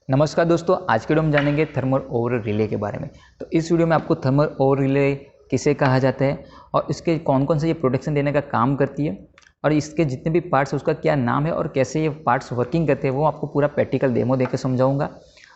नमस्कार दोस्तों, आज के वीडियो में जानेंगे थर्मल ओवर रिले के बारे में। तो इस वीडियो में आपको थर्मल ओवर रिले किसे कहा जाता है और इसके कौन कौन से ये प्रोटेक्शन देने का काम करती है और इसके जितने भी पार्ट्स उसका क्या नाम है और कैसे ये पार्ट्स वर्किंग करते हैं वो आपको पूरा प्रैक्टिकल डेमो देकर समझाऊंगा।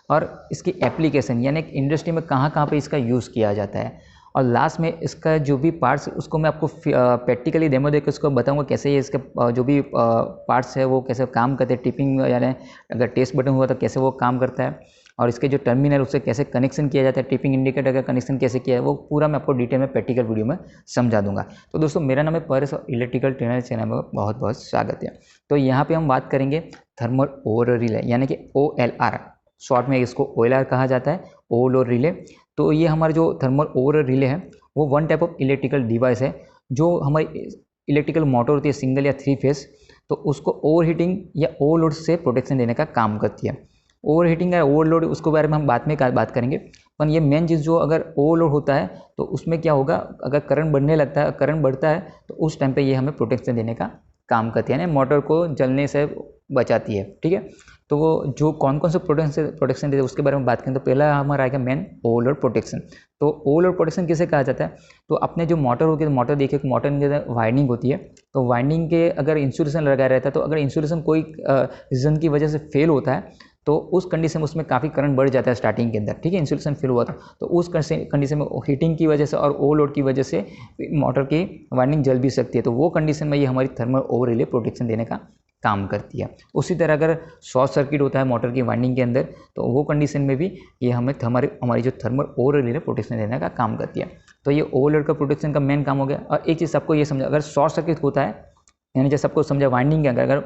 और इसकी एप्लीकेशन यानी कि इंडस्ट्री में कहाँ कहाँ पे इसका यूज़ किया जाता है और लास्ट में इसका जो भी पार्ट्स उसको मैं आपको प्रैक्टिकली डेमो देकर उसको बताऊंगा कैसे ये इसका जो भी पार्ट्स है वो कैसे काम करते हैं। टिपिंग यानी अगर टेस्ट बटन हुआ तो कैसे वो काम करता है और इसके जो टर्मिनल उससे कैसे कनेक्शन किया जाता है, टिपिंग इंडिकेटर का कनेक्शन कैसे किया है वो पूरा मैं आपको डिटेल में प्रैक्टिकल वीडियो में समझा दूंगा। तो दोस्तों मेरा नाम है पारस और इलेक्ट्रिकल ट्रेनर चैनल में बहुत बहुत स्वागत है। तो यहाँ पे हम बात करेंगे थर्मल ओवर रिले यानी कि OLR, शॉर्ट में इसको OLR कहा जाता है, ओवर रिले। तो ये हमारा जो थर्मल ओवर रिले है वो one type of electrical device है जो हमारी इलेक्ट्रिकल मोटर होती है सिंगल या 3 फेस, तो उसको ओवर हीटिंग या ओवरलोड से प्रोटेक्शन देने का काम करती है। ओवर हीटिंग या ओवरलोड उसके बारे में हम बाद में बात करेंगे, पर ये मेन चीज़ जो अगर ओवरलोड होता है तो उसमें क्या होगा, अगर करंट बढ़ने लगता है, करंट बढ़ता है तो उस टाइम पे ये हमें प्रोटेक्शन देने का काम करती है, यानी मोटर को जलने से बचाती है। ठीक है, तो वो जो कौन कौन से प्रोटेक्शन देते हैं उसके बारे में बात करें तो पहला हमारा आएगा मेन ओवरलोड प्रोटेक्शन। तो ओवरलोड प्रोटेक्शन किसे कहा जाता है, तो अपने जो मोटर होगी तो मोटर देखिए मोटर में वाइंडिंग होती है, तो वाइंडिंग के अगर इंसुलेशन लगाया रहता है तो अगर इंसुलेशन कोई रीज़न की वजह से फेल होता है तो उस कंडीशन में उसमें काफ़ी करंट बढ़ जाता है स्टार्टिंग के अंदर। ठीक है, इंसुलेशन फेल हुआ था तो उस कंडीशन में हीटिंग की वजह से और ओवरलोड की वजह से मोटर की वाइंडिंग जल भी सकती है, तो वो कंडीशन में ये हमारी थर्मल ओवर रिले प्रोटेक्शन देने का काम करती है। उसी तरह अगर शॉर्ट सर्किट होता है मोटर की वाइंडिंग के अंदर तो वो कंडीशन में भी ये हमें हमारी जो थर्मल ओवर रिले प्रोटेक्शन देने का काम करती है। तो ये ओवरलोड का प्रोटेक्शन का मेन काम हो गया। और एक चीज़ आपको ये समझा, अगर शॉर्ट सर्किट होता है यानी जैसे आपको समझा वाइंडिंग के अगर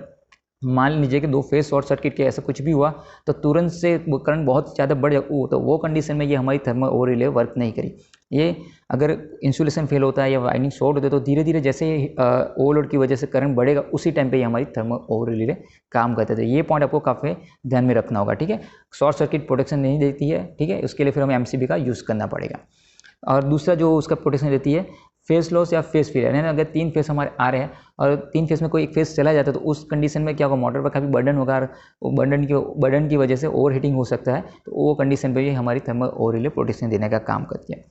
मान लीजिए कि 2 फेज शॉर्ट सर्किट के ऐसा कुछ भी हुआ तो तुरंत से करंट बहुत ज़्यादा बढ़ जाए, तो वो कंडीशन में ये हमारी थर्मल ओवर रिले वर्क नहीं करी। ये अगर इंसुलेशन फेल होता है या वाइंडिंग शॉर्ट होता है तो धीरे धीरे जैसे ओवरलोड की वजह से करंट बढ़ेगा उसी टाइम पे ये हमारी थर्मल ओवर रिले काम करते थे। ये पॉइंट आपको काफ़ी ध्यान में रखना होगा। ठीक है, शॉर्ट सर्किट प्रोटेक्शन नहीं देती है। ठीक है, उसके लिए फिर हमें MCB का यूज़ करना पड़ेगा। और दूसरा जो उसका प्रोटेक्शन देती है फेस लॉस या फेस फेलियर, यानी अगर 3 फेस हमारे आ रहे हैं और 3 फेस में कोई एक फेस चला जाता है तो उस कंडीशन में क्या होगा, मोटर पर काफ़ी बर्डन होगा और वो बर्डन की वजह से ओवर हीटिंग हो सकता है, तो वो कंडीशन पर भी हमारी थर्मल ओवर रिले प्रोटेक्शन देने का काम करती है।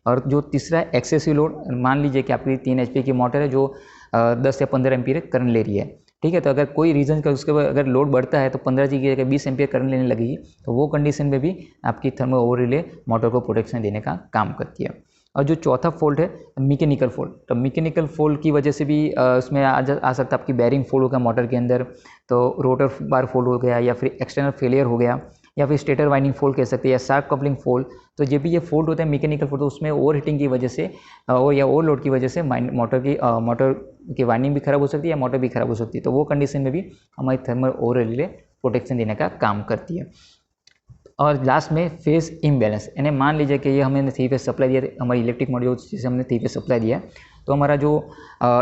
और जो तीसरा है एक्सेसिव लोड, मान लीजिए कि आपकी 3 HP की मोटर है जो 10 या 15 एम्पीयर करंट ले रही है। ठीक है, तो अगर कोई रीज़न का उसके बाद अगर लोड बढ़ता है तो 15 की जगह 20 एम्पीयर करंट लेने लगेगी, तो वो कंडीशन में भी आपकी थर्मल ओवर रिले मोटर को प्रोटेक्शन देने का काम करती है। और जो चौथा फॉल्ट है मैकेनिकल फॉल्ट, तो मैकेनिकल फॉल्ट की वजह से भी उसमें आ सकता है आपकी बैरिंग फॉल्ट होगा मोटर के अंदर, तो रोटर बार फॉल्ट हो गया या फिर एक्सटर्नल फेलियर हो गया या फिर स्टेटर वाइंडिंग फॉल्ट कह सकते हैं या शार्प कपलिंग फॉल्ट। तो जब भी ये फॉल्ट होता है मैकेनिकल फॉल्ट तो उसमें ओवर हीटिंग की वजह से और या ओवरलोड की वजह से मोटर की वाइंडिंग भी खराब हो सकती है या मोटर भी खराब हो सकती है, तो वो कंडीशन में भी हमारी थर्मल ओवर रिले प्रोटेक्शन देने का काम करती है। और लास्ट में फेस इम्बैलेंस, यानी मान लीजिए कि ये हमने 3 फेस सप्लाई दिया, हमारी इलेक्ट्रिक मॉड्यूल जिसे हमने 3 फेस सप्लाई दिया तो हमारा जो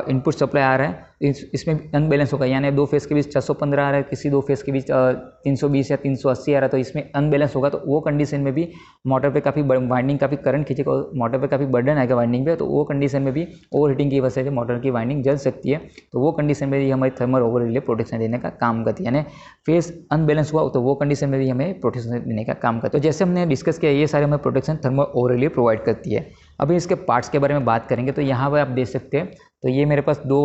इनपुट सप्लाई आ रहा है इसमें अनबैलेंस होगा, यानी 2 फेस के बीच 615 आ रहा है, किसी 2 फेस के बीच 320 या 380 आ रहा है, तो इसमें अनबैलेंस होगा। तो वो कंडीशन में भी मोटर पे काफ़ी वाइंडिंग काफ़ी करंट खींचेगा और मोटर पे काफ़ी बर्डन आएगा वाइंडिंग पे, तो वो कंडीशन में भी ओवर हीटिंग की वजह से मोटर की वाइंडिंग जल सकती है। तो वो कंडीशन में भी हमारी थर्मल ओवर रिले प्रोटेक्शन देने का काम करती है, यानी फेस अनबैलेंस हुआ तो वो कंडीशन में भी हमें प्रोटेक्शन देने का काम करती है। तो जैसे हमने डिस्कस किया ये सारे हमें protection thermal over relay provide करती है। अभी इसके पार्ट्स के बारे में बात करेंगे तो यहाँ पर आप देख सकते हैं, तो ये मेरे पास 2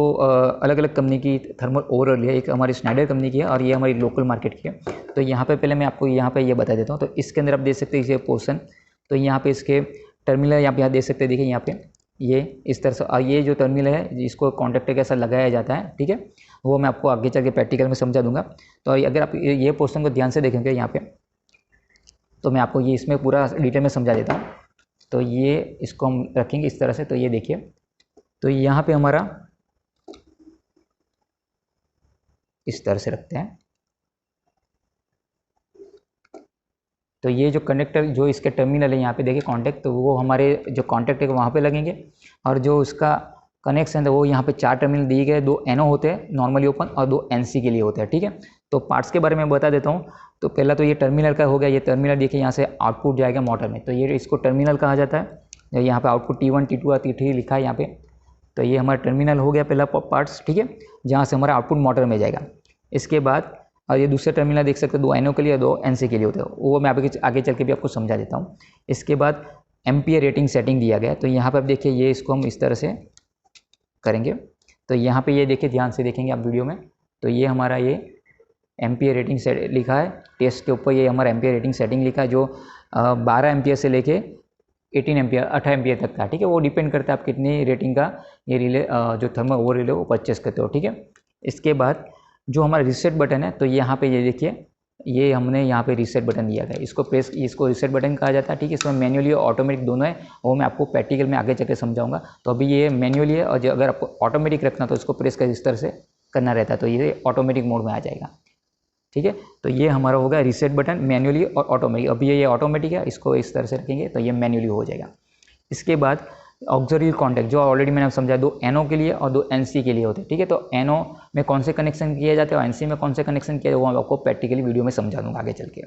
अलग अलग कंपनी की थर्मल ओवर रिले है, एक हमारी स्नाइडर कंपनी की है और ये हमारी लोकल मार्केट की है। तो यहाँ पे पहले मैं आपको यहाँ पे ये बता देता हूँ। तो इसके अंदर आप देख सकते हैं ये पोर्शन, तो यहाँ पे इसके टर्मिनल यहाँ देख सकते हैं, देखिए यहाँ पे ये इस तरह से, और ये जो टर्मिनल है इसको कॉन्टेक्टर के साथ लगाया जाता है। ठीक है, वो मैं आपको आगे चल के प्रैक्टिकल में समझा दूंगा। तो अगर आप ये पोर्शन को ध्यान से देखेंगे यहाँ पे तो मैं आपको ये इसमें पूरा डिटेल में समझा देता हूँ। तो ये इसको हम रखेंगे इस तरह से, तो ये देखिए, तो यहाँ पे हमारा इस तरह से रखते हैं। तो ये जो कनेक्टर जो इसके टर्मिनल है यहाँ पे देखिए कॉन्टैक्ट, तो वो हमारे जो कॉन्टैक्ट है वहाँ पे लगेंगे और जो उसका कनेक्शन है वो यहाँ पे 4 टर्मिनल दिए गए, 2 NO होते हैं नॉर्मली ओपन और 2 NC के लिए होते हैं। ठीक है, तो पार्ट्स के बारे में बता देता हूँ। तो पहला तो ये टर्मिनल का हो गया, ये टर्मिनल देखिए यहाँ से आउटपुट जाएगा मोटर में, तो ये इसको टर्मिनल कहा जाता है। यहाँ पे आउटपुट T1 T2 और T3 लिखा है यहाँ पे, तो ये हमारा टर्मिनल हो गया पहला पार्ट्स। ठीक है, जहाँ से हमारा आउटपुट मोटर में जाएगा। इसके बाद और ये दूसरे टर्मिनल देख सकते हो 2 NO के लिए और 2 NC के लिए होते हैं, वो मैं आगे चल के भी आपको समझा देता हूँ। इसके बाद एम्पियर रेटिंग सेटिंग दिया गया है। तो यहाँ पर आप देखिए ये इसको हम इस तरह से करेंगे। तो यहाँ पे ये देखिए, ध्यान से देखेंगे आप वीडियो में, तो ये हमारा ये एम्पियर रेटिंग सेट लिखा है, टेस्ट के ऊपर ये हमारा एम्पियर रेटिंग सेटिंग लिखा है, जो 12 एम्पियर से लेके 18 एम्पियर 18 एम्पियर तक का, ठीक है। वो डिपेंड करता है आप कितनी रेटिंग का ये रिले जो थर्मल ओवर रिले वो परचेस करते हो, ठीक है। इसके बाद जो हमारा रीसेट बटन है, तो यहाँ पे ये देखिए, ये हमने यहाँ पे रीसेट बटन दिया गया है, इसको रीसेट बटन कहा जाता है, ठीक है। इसमें मैनुअली और ऑटोमेटिक दोनों है, वो मैं आपको प्रैक्टिकल में आगे चलकर समझाऊंगा। तो अभी ये मैनुअली है, और अगर आपको ऑटोमेटिक रखना तो इसको प्रेस कर इस तरह से करना रहता है, तो ये ऑटोमेटिक मोड में आ जाएगा, ठीक है। तो ये हमारा हो गया रीसेट बटन मैनुअली और ऑटोमेटिक। अभी ये ऑटोमेटिक है, इसको इस तरह से रखेंगे तो ये मैनुअली हो जाएगा। इसके बाद ऑक्सिलरी कॉन्टैक्ट, जो ऑलरेडी मैंने समझा, 2 NO के लिए और 2 NC के लिए होते हैं, ठीक है। तो NO में कौन से कनेक्शन किए जाते हैं और NC में कौन से कनेक्शन किए, वो मैं आपको प्रैक्टिकली वीडियो में समझा दूंगा आगे चल के।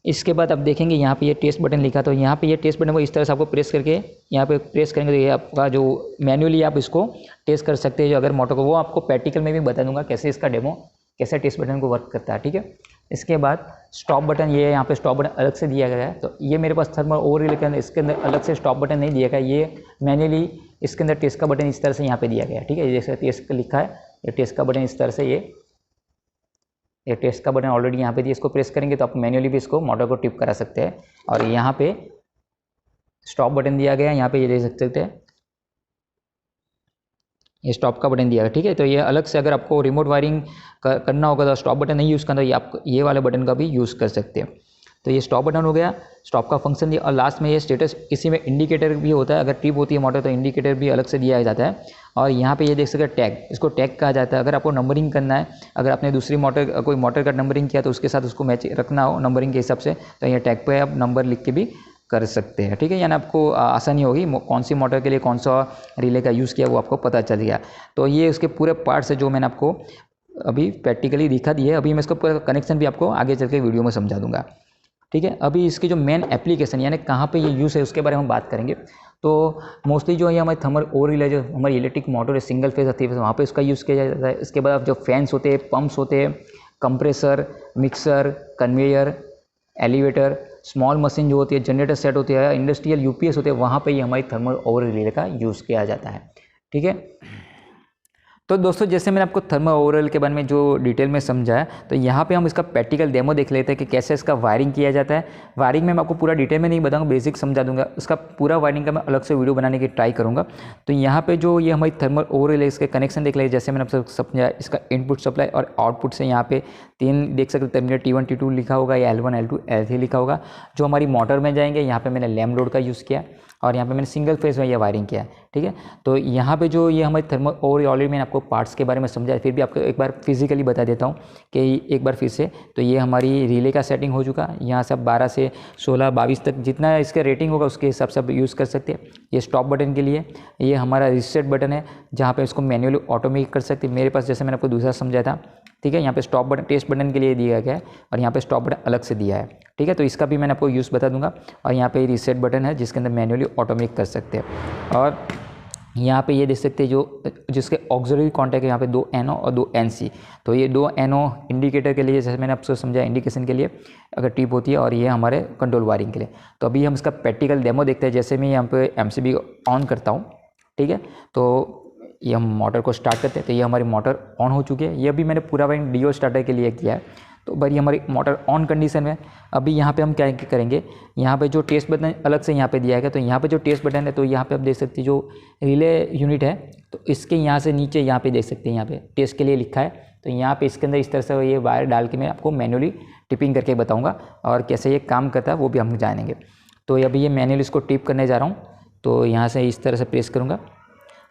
इसके बाद आप देखेंगे यहाँ पे ये टेस्ट बटन लिखा, तो यहाँ पे ये टेस्ट बटन को इस तरह से आपको प्रेस करके यहाँ पे प्रेस करेंगे तो ये आपका जो मैनुअली आप इसको टेस्ट कर सकते हैं, जो अगर मोटर को, वो आपको प्रैक्टिकल में भी बता दूंगा कैसे इसका डेमो, कैसे टेस्ट बटन को वर्क करता है, ठीक है। इसके बाद स्टॉप बटन, ये यहाँ पे स्टॉप बटन अलग से दिया गया है। तो ये मेरे पास थर्मल ओवर रिले के अंदर इसके अंदर अलग से स्टॉप बटन नहीं दिया गया, ये मैनुअली इसके अंदर टेस्ट का बटन इस तरह से यहाँ पे दिया गया है, ठीक है। जैसे टेस्ट का लिखा है, ये टेस्ट का बटन इस तरह से, ये टेस्ट का बटन ऑलरेडी यहाँ पे दिया, इसको प्रेस करेंगे तो आप मैनुअली भी इसको मोटर को टिप करा सकते हैं। और यहाँ पे स्टॉप बटन दिया गया है, यहाँ पे ये देख सकते हैं, ये स्टॉप का बटन दिया है, ठीक है। तो ये अलग से अगर आपको रिमोट वायरिंग करना होगा तो स्टॉप बटन नहीं यूज़ करना, ये आप ये वाले बटन का भी यूज़ कर सकते हैं। तो ये स्टॉप बटन हो गया, स्टॉप का फंक्शन दिया। और लास्ट में ये स्टेटस, इसी में इंडिकेटर भी होता है, अगर ट्रिप होती है मोटर तो इंडिकेटर भी अलग से दिया जाता है। और यहाँ पे ये देख सकते हैं टैग, इसको टैग कहा जाता है। अगर आपको नंबरिंग करना है, अगर आपने दूसरी मोटर कोई मोटर का नंबरिंग किया तो उसके साथ उसको मैच रखना हो नंबरिंग के हिसाब से, तो ये टैग पे आप नंबर लिख के भी कर सकते हैं, ठीक है। यानी आपको आसानी होगी, कौन सी मोटर के लिए कौन सा रिले का यूज़ किया वो आपको पता चल गया। तो ये उसके पूरे पार्ट्स है जो मैंने आपको अभी प्रैक्टिकली दिखा दिए। अभी मैं इसको पूरा कनेक्शन भी आपको आगे चल के वीडियो में समझा दूंगा, ठीक है। अभी इसकी जो मेन एप्लीकेशन यानी कहाँ पे ये यूज़ है उसके बारे में हम बात करेंगे। तो मोस्टली जो है हमारे थर्मल ओवर रिले, जो हमारी इलेक्ट्रिक मोटर है सिंगल फेज आती है, वहाँ पे इसका यूज़ किया जाता है। इसके बाद जो फैंस होते हैं, पंप्स होते हैं, compressor, mixer, conveyor, elevator, small machine जो होती है, जनरेटर सेट होती है, इंडस्ट्रियल UPS होते हैं, वहाँ पे ये हमारी थर्मल ओवर रिले का यूज़ किया जाता है, ठीक है। तो दोस्तों जैसे मैंने आपको थर्मल ओवरऑल के बारे में जो डिटेल में समझाया, तो यहाँ पे हम इसका प्रैक्टिकल डेमो देख लेते हैं कि कैसे इसका वायरिंग किया जाता है। वायरिंग में मैं आपको पूरा डिटेल में नहीं बताऊंगा, बेसिक समझा दूंगा। उसका पूरा वायरिंग का मैं अलग से वीडियो बनाने की ट्राई करूँगा। तो यहाँ पे जो ये हमारी थर्मल ओवरऑल है, इसके कनेक्शन देख लीजिए। जैसे मैंने आपसे समझाया, इसका इनपुट सप्लाई और आउटपुट से यहाँ पे 3 देख सकते टर्मिनल T1 T2 लिखा होगा, या L1 L2 L3 लिखा होगा। जो हमारी मोटर में जाएंगे, यहाँ पे मैंने लैम्प लोड का यूज़ किया और यहाँ पे मैंने सिंगल फेज में ये वायरिंग किया है, ठीक है। तो यहाँ पे जो ये हमारी थर्मल ओवर, ऑलरेडी मैंने आपको पार्ट्स के बारे में समझाया, फिर भी आपको एक बार फिजिकली बता देता हूँ कि एक बार फिर से। तो ये हमारी रिले का सेटिंग हो चुका, यहाँ से आप 12 से 16 22 तक जितना इसका रेटिंग होगा उसके हिसाब से आप यूज़ कर सकते हैं। ये स्टॉप बटन के लिए, ये हमारा रीसेट बटन है जहाँ पर इसको मैनुअली ऑटोमेटिक कर सकते हैं। मेरे पास जैसे मैंने आपको दूसरा समझाया था, ठीक है। यहाँ पे स्टॉप बटन टेस्ट बटन के लिए दिया गया है और यहाँ पे स्टॉप बटन अलग से दिया है, ठीक है। तो इसका भी मैंने आपको यूज़ बता दूंगा। और यहाँ पे रीसेट बटन है जिसके अंदर मैनुअली ऑटोमेटिक कर सकते हैं। और यहाँ पे ये देख सकते हैं जो जिसके ऑक्सिलरी कॉन्टैक्ट है, यहाँ पे 2 NO और 2 NC। तो ये 2 NO इंडिकेटर के लिए, जैसे मैंने आपको समझाया इंडिकेशन के लिए अगर टिप होती है, और ये हमारे कंट्रोल वायरिंग के लिए। तो अभी हम इसका प्रैक्टिकल डेमो देखते हैं। जैसे मैं यहाँ पे MCB ऑन करता हूँ, ठीक है। तो ये हम मोटर को स्टार्ट करते हैं। तो ये हमारी मोटर ऑन हो चुकी है। ये अभी मैंने पूरा वायरिंग DO स्टार्टर के लिए किया है। तो भाई हमारी मोटर ऑन कंडीशन में। अभी यहाँ पे हम क्या करेंगे, यहाँ पे जो टेस्ट बटन अलग से यहाँ पे दिया गया, तो यहाँ पे जो टेस्ट बटन है, तो यहाँ पे आप देख सकते हैं जो रिले यूनिट है, तो इसके यहाँ से नीचे यहाँ पे देख सकते हैं, यहाँ पे टेस्ट के लिए लिखा है। तो यहाँ पे इसके अंदर इस तरह से ये वायर डाल के मैं आपको मैनुअली टिपिंग करके बताऊँगा और कैसे ये काम करता है वो भी हम जानेंगे। तो अभी ये मैनुअली इसको टिप करने जा रहा हूँ। तो यहाँ से इस तरह से प्रेस करूँगा।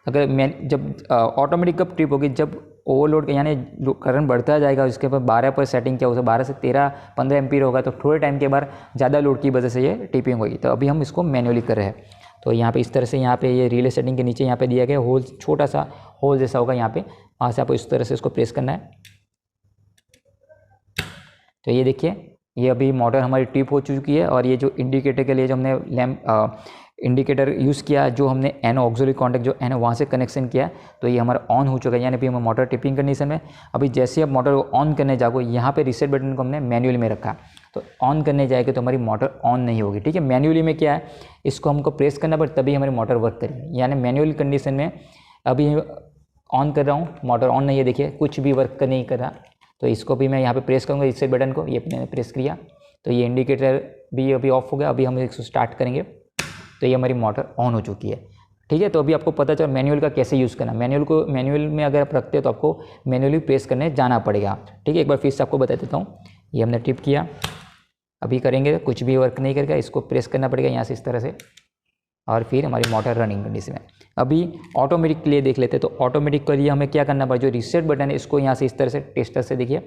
अगर मैं जब ऑटोमेटिक कब ट्रिप होगी, जब ओवरलोड यानी जो करंट बढ़ता जाएगा, उसके बाद 12 पर सेटिंग किया, उसे 12 से 13-15 एम्पीयर होगा, तो थोड़े टाइम के बाद ज़्यादा लोड की वजह से ये टिपिंग होगी। तो अभी हम इसको मैनुअली कर रहे हैं। तो यहाँ पे इस तरह से, यहाँ पे ये रिले सेटिंग के नीचे यहाँ पे दिया गया होल, छोटा सा होल जैसा होगा यहाँ पे, वहाँ से आपको इस तरह से इसको प्रेस करना है। तो ये देखिए, ये अभी मोटर हमारी ट्रिप हो चुकी है। और ये जो इंडिकेटर के लिए जो हमने लैम्प इंडिकेटर यूज़ किया, जो हमने एनो ऑक्सिलरी कॉन्टैक्ट जो एनो वहाँ से कनेक्शन किया, तो ये हमारा ऑन हो चुका है, यानी अभी हम मोटर टिपिंग कंडीशन में। अभी जैसे आप मोटर को ऑन करने जाओगे, यहाँ पे रीसेट बटन को हमने मैनुअली में रखा, तो ऑन करने जाएगा तो हमारी मोटर ऑन नहीं होगी, ठीक है। मैनुअली में क्या है, इसको हमको प्रेस करना पड़े तभी हमारी मोटर वर्क करेगी, यानी मैनुअल कंडीशन में अभी ऑन कर रहा हूँ, मोटर ऑन नहीं है, देखिए कुछ भी वर्क नहीं कर रहा। तो इसको भी मैं यहाँ पे प्रेस करूँगा रीसेट बटन को, ये मैंने प्रेस किया तो ये इंडिकेटर भी अभी ऑफ हो गया। अभी हम इसको स्टार्ट करेंगे तो ये हमारी मोटर ऑन हो चुकी है, ठीक है। तो अभी आपको पता चला मैनुअल का कैसे यूज़ करना। मैनुअल में अगर आप रखते हो तो आपको मैनुअली प्रेस करने जाना पड़ेगा, ठीक है। एक बार फिर से आपको बता देता हूँ, ये हमने टिप किया, अभी करेंगे कुछ भी वर्क नहीं करेगा, इसको प्रेस करना पड़ेगा यहाँ से इस तरह से, और फिर हमारी मोटर रनिंग कंडीशन में। अभी ऑटोमेटिक के लिए देख लेते हैं, तो ऑटोमेटिक के लिए हमें क्या करना पड़ेगा, जो रीसेट बटन है इसको यहाँ से इस तरह से टेस्टर से देखिए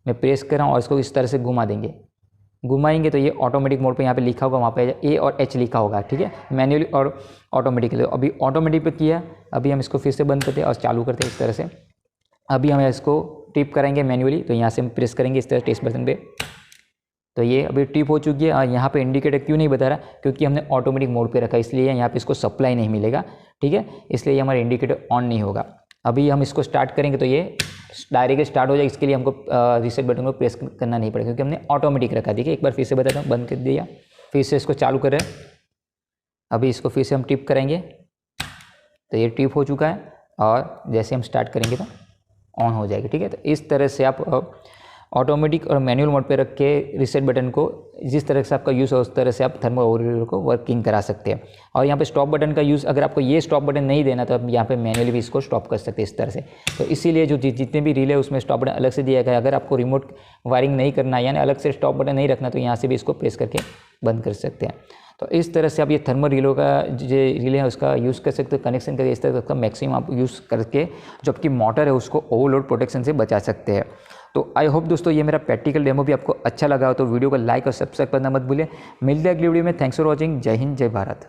मैं प्रेस कर रहा हूँ और इसको इस तरह से घुमाएंगे तो ये ऑटोमेटिक मोड पे यहाँ पे लिखा होगा, वहाँ पे ए और एच लिखा होगा, ठीक है, मैन्युअली और ऑटोमेटिक। अभी ऑटोमेटिक पे किया, अभी हम इसको फिर से बंद करते हैं और चालू करते हैं इस तरह से। अभी हम इसको टिप करेंगे मैन्युअली, तो यहाँ से हम प्रेस करेंगे इस तरह टेस्ट बटन पे, तो ये अभी टिप हो चुकी है। और यहाँ पे इंडिकेटर क्यों नहीं बता रहा, क्योंकि हमने ऑटोमेटिक मोड पे रखा, इसलिए यहाँ पे इसको सप्लाई नहीं मिलेगा, ठीक है, इसलिए हमारा इंडिकेटर ऑन नहीं होगा। अभी हम इसको स्टार्ट करेंगे तो ये डायरेक्ट स्टार्ट हो जाए, इसके लिए हमको रीसेट बटन को प्रेस करना नहीं पड़ेगा, क्योंकि हमने ऑटोमेटिक रखा। देखिए एक बार फिर से बताता हूँ, बंद कर दिया, फिर से इसको चालू कर रहे हैं। अभी इसको फिर से हम टिप करेंगे तो ये टिप हो चुका है, और जैसे हम स्टार्ट करेंगे तो ऑन हो जाएगी, ठीक है। तो इस तरह से आप ऑटोमेटिक और मैनुअल मोड पे रख के रीसेट बटन को जिस तरह से आपका यूज़ हो उस तरह से आप थर्मल ओवरलोड को वर्किंग करा सकते हैं। और यहाँ पे स्टॉप बटन का यूज़, अगर आपको ये स्टॉप बटन नहीं देना तो आप यहाँ पे मैनुअली भी इसको स्टॉप कर सकते हैं इस तरह से। तो इसीलिए जो जितने भी रिले उसमें स्टॉप बटन अलग से दिया गया है। अगर आपको रिमोट वायरिंग नहीं करना, यानी अलग से स्टॉप बटन नहीं रखना, तो यहाँ से भी इसको प्रेस करके बंद कर सकते हैं। तो इस तरह से आप ये थर्मल रिले का जो रिले है उसका यूज़ कर सकते हो, कनेक्शन करके इस तरह का मैक्सिमम आप यूज़ करके जो आपकी मोटर है उसको ओवरलोड प्रोटेक्शन से बचा सकते हैं। तो आई होप दोस्तों ये मेरा प्रैक्टिकल डेमो भी आपको अच्छा लगा हो, तो वीडियो को लाइक और सब्सक्राइब करना मत भूलिए। मिलते हैं अगली वीडियो में। Thanks for watching. जय हिंद, जय भारत।